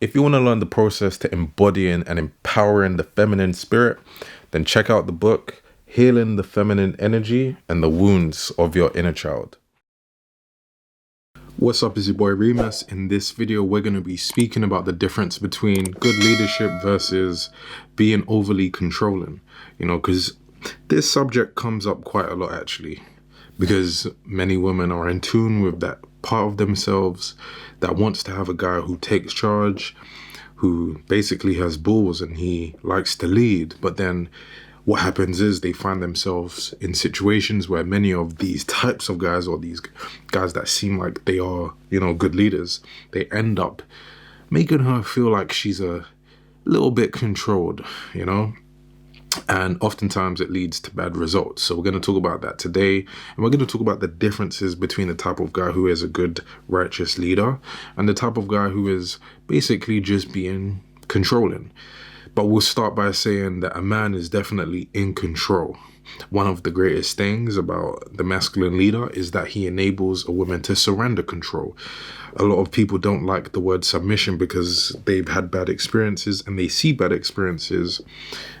If you want to learn the process to embodying and empowering the feminine spirit, then check out the book, Healing the Feminine Energy and the Wounds of Your Inner Child. What's up, it's your boy Reemus. In this video, we're going to be speaking about the difference between good leadership versus being overly controlling. Because this subject comes up quite a lot, actually, because many women are in tune with that part of themselves that wants to have a guy who takes charge, who basically has balls and he likes to lead. But then what happens is they find themselves in situations where many of these types of guys, or these guys that seem like they are, good leaders, they end up making her feel like she's a little bit controlled, and oftentimes it leads to bad results. So we're going to talk about that today, and we're going to talk about the differences between the type of guy who is a good, righteous leader and the type of guy who is basically just being controlling. But we'll start by saying that a man is definitely in control. One of the greatest things about the masculine leader is that he enables a woman to surrender control. A lot of people don't like the word submission because they've had bad experiences and they see bad experiences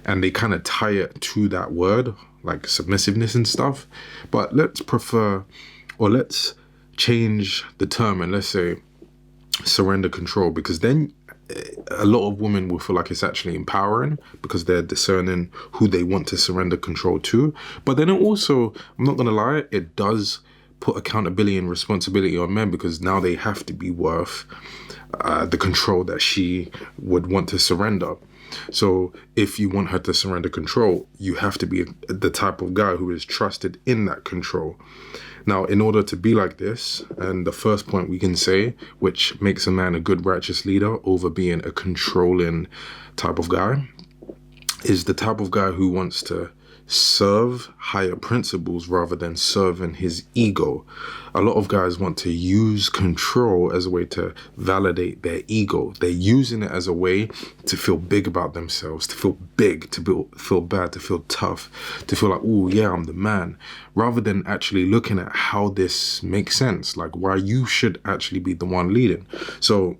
and they kind of tie it to that word, like submissiveness and stuff. But let's change the term and let's say surrender control, because then a lot of women will feel like it's actually empowering because they're discerning who they want to surrender control to. But then it also, I'm not going to lie, it does put accountability and responsibility on men, because now they have to be worth the control that she would want to surrender. So if you want her to surrender control, you have to be the type of guy who is trusted in that control. Now, in order to be like this, and the first point we can say, which makes a man a good, righteous leader over being a controlling type of guy, is the type of guy who wants to serve higher principles rather than serving his ego. A lot of guys want to use control as a way to validate their ego. They're using it as a way to feel big about themselves, to feel big, to feel bad, to feel tough, to feel like, oh yeah, I'm the man, rather than actually looking at how this makes sense, like why you should actually be the one leading. So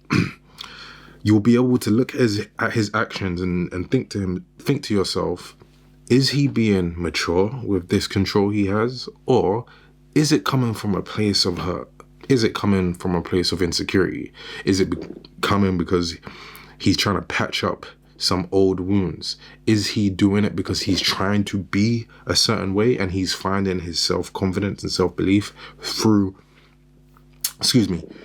you'll be able to look at his actions and think to yourself, is he being mature with this control he has, or is it coming from a place of hurt? Is it coming from a place of insecurity? Is it coming because he's trying to patch up some old wounds? Is he doing it because he's trying to be a certain way and he's finding his self-confidence and self-belief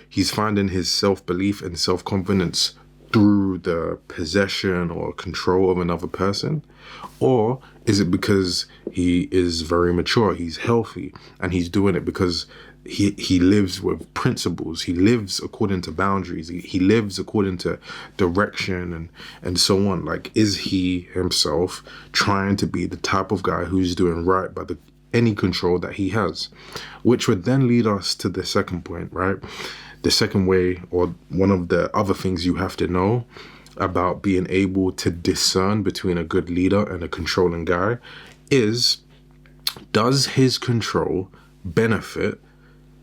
he's finding his self-belief and self-confidence through the possession or control of another person? Or is it because he is very mature, he's healthy, and he's doing it because he lives with principles, he lives according to boundaries, he lives according to direction and so on? Like, is he himself trying to be the type of guy who's doing right by any control that he has? Which would then lead us to the second point, right? The second way, or one of the other things you have to know about being able to discern between a good leader and a controlling guy is, does his control benefit,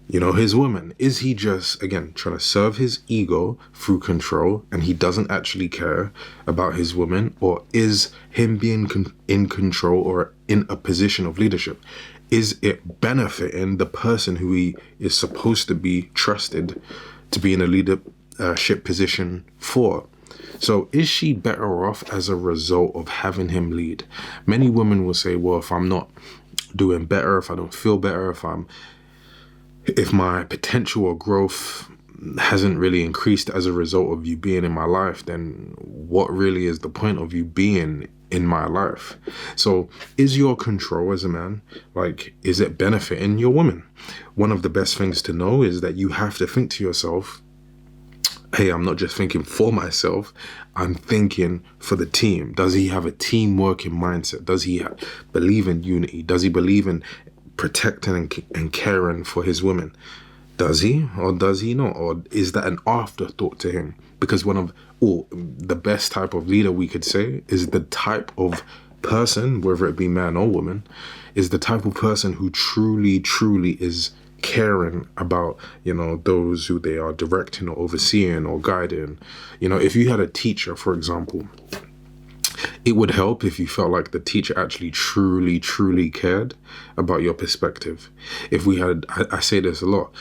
his woman? Is he just, again, trying to serve his ego through control and he doesn't actually care about his woman? Or is him being in control or in a position of leadership, is it benefiting the person who he is supposed to be trusted to be in a leadership position for? So is she better off as a result of having him lead? Many women will say, well, if I'm not doing better, if I don't feel better, if my potential or growth hasn't really increased as a result of you being in my life, then what really is the point of you being in my life? So is your control as a man, is it benefiting your woman? One of the best things to know is that you have to think to yourself, hey, I'm not just thinking for myself, I'm thinking for the team. Does he have a team working mindset? Does he believe in unity? Does he believe in protecting and caring for his women? Does he or does he not? Or is that an afterthought to him? Because the best type of leader we could say is the type of person, whether it be man or woman, is the type of person who truly, truly is caring about, those who they are directing or overseeing or guiding. If you had a teacher, for example, it would help if you felt like the teacher actually truly, truly cared about your perspective. If we had, I say this a lot,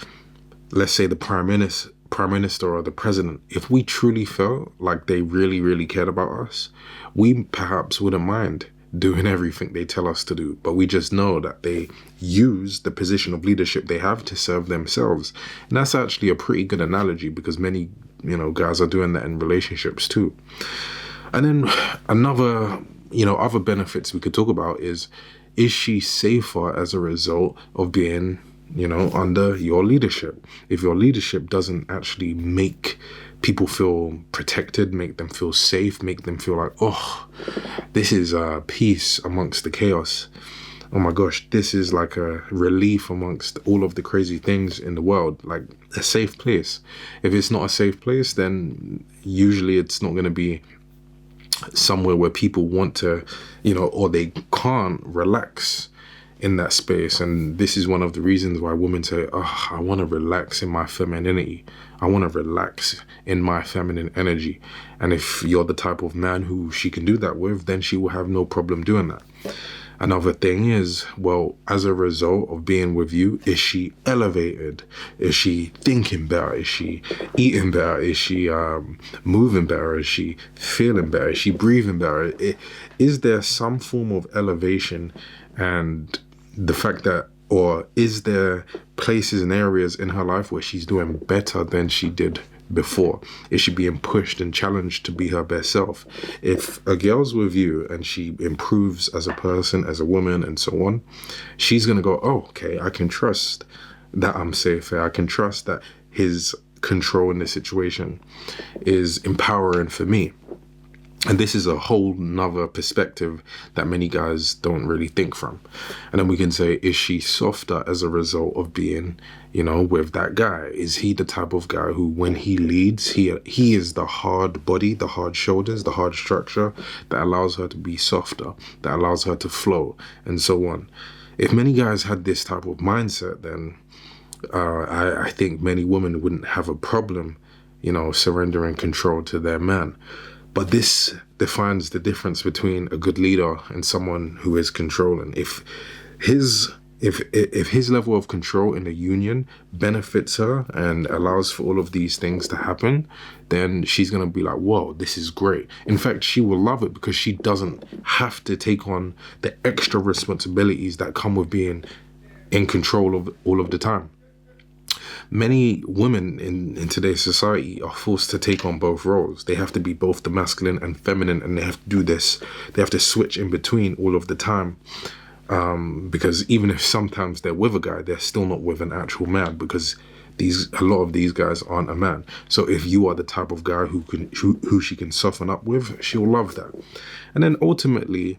let's say the prime minister or the president, if we truly felt like they really, really cared about us, we perhaps wouldn't mind doing everything they tell us to do. But we just know that they use the position of leadership they have to serve themselves. And that's actually a pretty good analogy, because many, guys are doing that in relationships too. And then another, other benefits we could talk about is she safer as a result of being, under your leadership? If your leadership doesn't actually make people feel protected, make them feel safe, make them feel like, oh, this is peace amongst the chaos. Oh my gosh, this is like a relief amongst all of the crazy things in the world, like a safe place. If it's not a safe place, then usually it's not going to be somewhere where people want to, or they can't relax in that space. And this is one of the reasons why women say, oh, I want to relax in my femininity. I want to relax in my feminine energy. And if you're the type of man who she can do that with, then she will have no problem doing that. Another thing is, well, as a result of being with you, is she elevated? Is she thinking better? Is she eating better? Is she moving better? Is she feeling better? Is she breathing better? Is there some form of elevation? And the fact that, or is there places and areas in her life where she's doing better than she did before? Is she being pushed and challenged to be her best self? If a girl's with you and she improves as a person, as a woman, and so on, she's gonna go, oh, okay, I can trust that I'm safe here. I can trust that his control in this situation is empowering for me. And this is a whole nother perspective that many guys don't really think from. And then we can say, is she softer as a result of being, with that guy? Is he the type of guy who, when he leads, he is the hard body, the hard shoulders, the hard structure that allows her to be softer, that allows her to flow, and so on. If many guys had this type of mindset, then I think many women wouldn't have a problem, surrendering control to their man. But this defines the difference between a good leader and someone who is controlling. If his level of control in a union benefits her and allows for all of these things to happen, then she's going to be like, whoa, this is great. In fact, she will love it because she doesn't have to take on the extra responsibilities that come with being in control of all of the time. Many women in today's society are forced to take on both roles. They have to be both the masculine and feminine, and they have to do this. They have to switch in between all of the time. Because even if sometimes they're with a guy, they're still not with an actual man, because a lot of these guys aren't a man. So if you are the type of guy who she can soften up with, she'll love that. And then ultimately,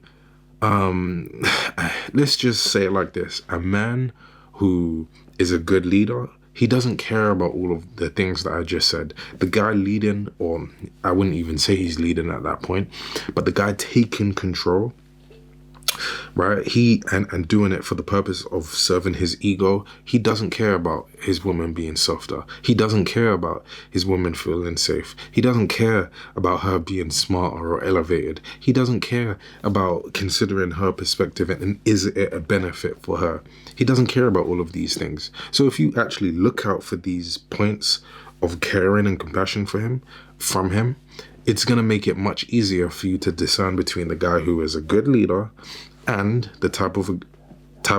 let's just say it like this: a man who is a good leader, he doesn't care about all of the things that I just said. The guy leading, or I wouldn't even say he's leading at that point, but the guy taking control, right? And doing it for the purpose of serving his ego. He doesn't care about his woman being softer. He doesn't care about his woman feeling safe. He doesn't care about her being smarter or elevated. He doesn't care about considering her perspective and is it a benefit for her. He doesn't care about all of these things. So if you actually look out for these points of caring and compassion from him, it's going to make it much easier for you to discern between the guy who is a good leader and the type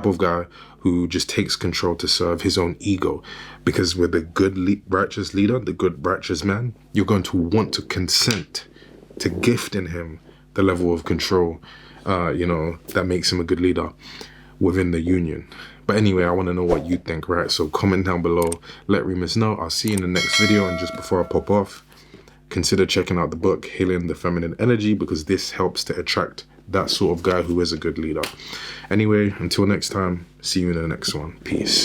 of guy who just takes control to serve his own ego. Because with a good righteous leader, the good righteous man, you're going to want to consent to gifting him the level of control, that makes him a good leader within the union. But anyway, I want to know what you think, right? So comment down below, let Reemus know. I'll see you in the next video. And just before I pop off, consider checking out the book, Healing the Feminine Energy, because this helps to attract that sort of guy who is a good leader. Anyway, until next time, see you in the next one. Peace.